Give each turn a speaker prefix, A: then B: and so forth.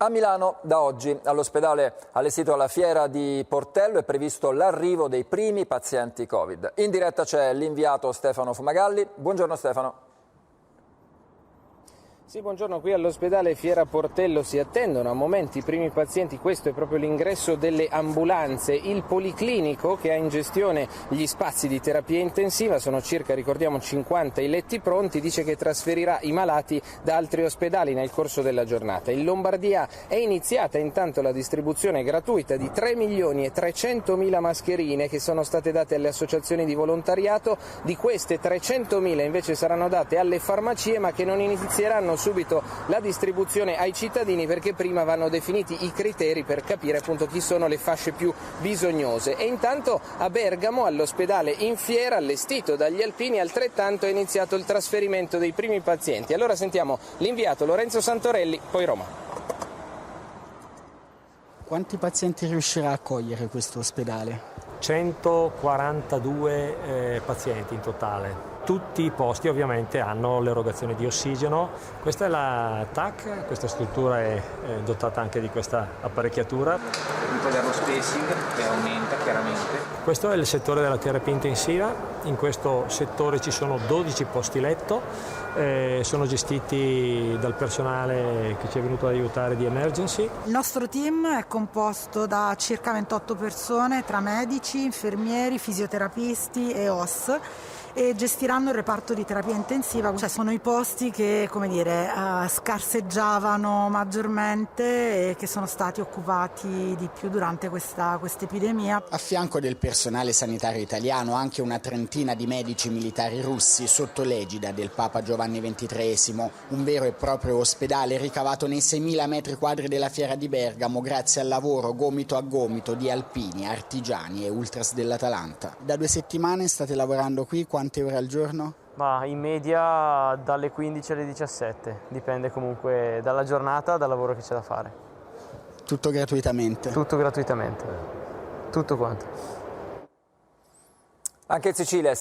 A: A Milano da oggi all'ospedale allestito alla Fiera di Portello è previsto l'arrivo dei primi pazienti Covid. In diretta c'è l'inviato Stefano Fumagalli. Buongiorno Stefano.
B: Sì, buongiorno. Qui all'ospedale Fiera Portello si attendono a momenti i primi pazienti. Questo è proprio l'ingresso delle ambulanze. Il policlinico che ha in gestione gli spazi di terapia intensiva, sono circa, ricordiamo, 50 i letti pronti, dice che trasferirà i malati da altri ospedali nel corso della giornata. In Lombardia è iniziata intanto la distribuzione gratuita di 3.300.000 mascherine che sono state date alle associazioni di volontariato. Di queste 300.000 invece saranno date alle farmacie, ma che non inizieranno subito la distribuzione ai cittadini perché prima vanno definiti i criteri per capire appunto chi sono le fasce più bisognose. E intanto a Bergamo, all'ospedale in Fiera allestito dagli alpini, altrettanto è iniziato il trasferimento dei primi pazienti. Allora sentiamo l'inviato Lorenzo Santorelli, poi Roma.
C: Quanti pazienti riuscirà a accogliere questo ospedale?
D: 142 pazienti in totale. Tutti i posti ovviamente hanno l'erogazione di ossigeno. Questa è la TAC, questa struttura è dotata anche di questa apparecchiatura.
E: Un po' dello spacing che aumenta chiaramente.
D: Questo è il settore della terapia intensiva. In questo settore ci sono 12 posti letto, sono gestiti dal personale che ci è venuto ad aiutare di emergency.
F: Il nostro team è composto da circa 28 persone tra medici, infermieri, fisioterapisti e OS, e gestiranno il reparto di terapia intensiva, cioè sono i posti che, come dire, scarseggiavano maggiormente e che sono stati occupati di più durante questa epidemia.
C: A fianco del personale sanitario italiano anche una trentina di medici militari russi sotto l'egida del Papa Giovanni XXIII, un vero e proprio ospedale ricavato nei 6.000 metri quadri della Fiera di Bergamo grazie al lavoro gomito a gomito di alpini, artigiani e ultras dell'Atalanta. Da 2 settimane state lavorando qui, quante ore al giorno?
G: Ma in media dalle 15 alle 17, dipende comunque dalla giornata, dal lavoro che c'è da fare.
C: Tutto gratuitamente?
G: Tutto gratuitamente, tutto quanto.
A: Anche in Sicilia